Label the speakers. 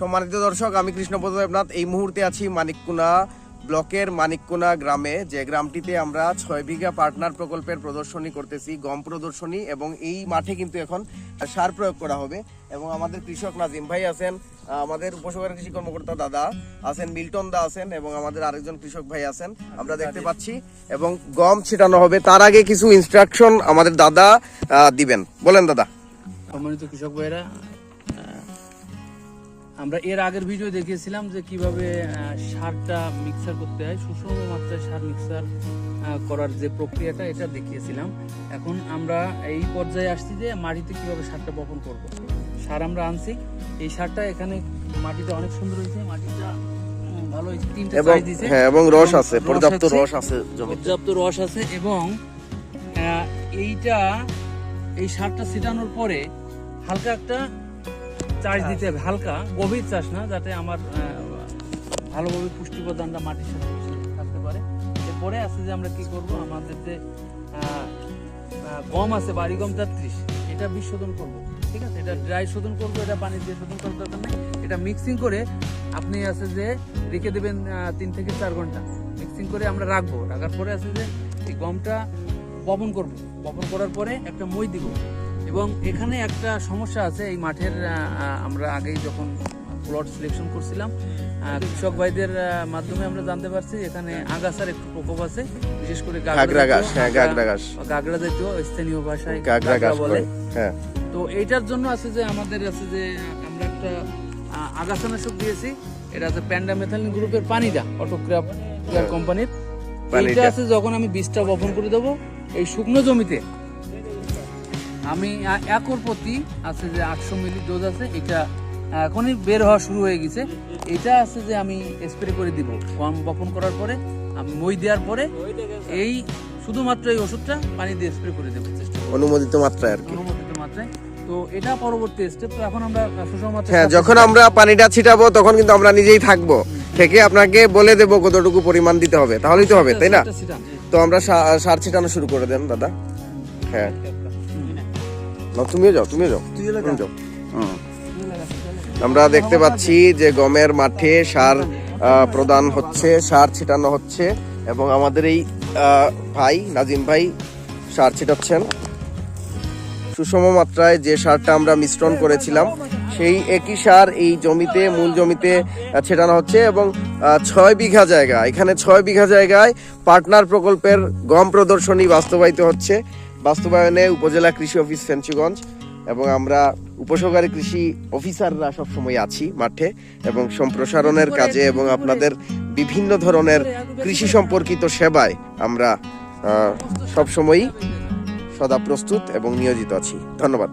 Speaker 1: সম্মানিত দর্শক, আমি কৃষ্ণপদ দেবনাথ। এই মুহূর্তে আছি মানিককুনা ব্লকের মানিককুনা গ্রামে, যে গ্রামটিতে আমরা 6 বিঘা পার্টনার প্রকল্পের প্রদর্শনী করতেছি, গম প্রদর্শনী। এবং এই মাঠে কিন্তু এখন সার প্রয়োগ করা হবে। এবং আমাদের কৃষক নাজিম ভাই আছেন, আমাদের উপসহকারী কৃষি কর্মকর্তা দাদা আছেন, মিল্টন দা আছেন, এবং আমাদের আরেকজন কৃষক ভাই আছেন আমরা দেখতে পাচ্ছি। এবং গম ছিটানো হবে, তার আগে কিছু ইনস্ট্রাকশন আমাদের দাদা দিবেন। বলেন দাদা।
Speaker 2: সম্মানিত কৃষক ভাইরা, আমরা এর আগের ভিডিও দেখিয়েছিলাম যে কিভাবে সারটা মিক্সার করতে হয়, সুষম মাত্রায় সার মিক্সার করার যে প্রক্রিয়াটা, এটা দেখিয়েছিলাম। এখন আমরা এই পর্যায়ে আসছি যে মাটিতে কিভাবে সারটা বপন করব। সার আমরা আনছি, এই সারটা এখানে মাটিটা অনেক সুন্দর হয়েছে, মাটিটা ভালো হয়েছে, 3টা সাইজ দিয়েছে।
Speaker 1: হ্যাঁ, এবং রস আছে, পর্যাপ্ত রস আছে,
Speaker 2: পর্যাপ্ত রস আছে। এবং এই সারটা ছিটানোর পরে হালকা একটা চাষ দিতে হবে, হালকা, গভীর চাষ না, যাতে আমার ভালোভাবে পুষ্টি প্রদানটা মাটির সাথে থাকতে পারে। এরপরে আছে যে আমরা কি করব, আমাদের যে গম আছে, বাড়ি গম 33, এটা বীজ শোধন করবো। ঠিক আছে, এটা ড্রাই শোধন করবো, এটা পানি দিয়ে শোধন করার দরকার নেই। এটা মিক্সিং করে আপনি আছে যে রেখে দেবেন 3 থেকে 4 ঘন্টা মিক্সিং করে আমরা রাখবো। রাখার পরে আছে যে এই গমটা বপন করবো। বপন করার পরে একটা মই দিব। এবং এখানে একটা সমস্যা আছে, এই মাঠের আমরা আগেই যখন প্লট সিলেকশন করছিলাম, কৃষক ভাইদের মাধ্যমে আমরা জানতে পারছি এখানে আগাছার একটু প্রকোপ আছে, বিশেষ করে গাগরা জাতীয়, স্থানীয় ভাষায় গাগরা বলে। তো এইটার জন্য আছে যে আমাদের আছে যে আমরা একটা আগাছানাশক দিয়েছি, এটা আছে প্যান্ডামেথালিন গ্রুপের পানিটা, অটোক্রাফ কোম্পানির। এইটা আছে যখন আমি বীজটা বপন করে দেবো এই শুকনো জমিতে, আমি একর প্রতি আছে যে 800 মিলি ডোজ আছে, এটা এখনই বের হওয়া শুরু হয়ে গেছে। এটা আছে যে আমি স্প্রে করে দিব গম বপন করার পরে, আমি মই দেওয়ার পরে এই শুধুমাত্র এই ওষুধটা পানি দিয়ে স্প্রে করে দেবো, চেষ্টা করব
Speaker 1: অনুমোদিত মাত্রায় আর কি,
Speaker 2: অনুমোদিত মাত্রায়। তো এটা পরবর্তী স্টেপ। তো এখন আমরা সুষম মাত্রায়,
Speaker 1: হ্যাঁ, যখন আমরা পানিটা ছিটাবো তখন কিন্তু আমরা নিজেই থাকবো, থেকে আপনাকে বলে দেবো কতটুকু পরিমাণ দিতে হবে, তাহলেই তো হবে, তাই না? তো আমরা সার ছিটানো শুরু করে দেন দাদা। হ্যাঁ, তুমিও যাও। আমরা দেখতে পাচ্ছি যে গমের মাঠে সার প্রদান হচ্ছে, সার ছিটানো হচ্ছে। এবং আমাদের এই ভাই নাজিম ভাই সার ছিটাচ্ছেন। সুষম মাত্রায় যে সারটা আমরা মিশ্রণ করেছিলাম, সেই একই সার এই জমিতে, মূল জমিতে ছেটানো হচ্ছে। এবং 6 বিঘা জায়গা, এখানে 6 বিঘা জায়গায় পার্টনার প্রকল্পের গম প্রদর্শনী বাস্তবায়িত হচ্ছে। বাস্তবায়নে উপজেলা কৃষি অফিস ফেঞ্চুগঞ্জ এবং আমরা উপসহকারী কৃষি অফিসাররা সবসময় আছি মাঠে এবং সম্প্রসারণের কাজে এবং আপনাদের বিভিন্ন ধরনের কৃষি সম্পর্কিত সেবায় আমরা সবসময়ই সদা প্রস্তুত এবং নিয়োজিত আছি। ধন্যবাদ।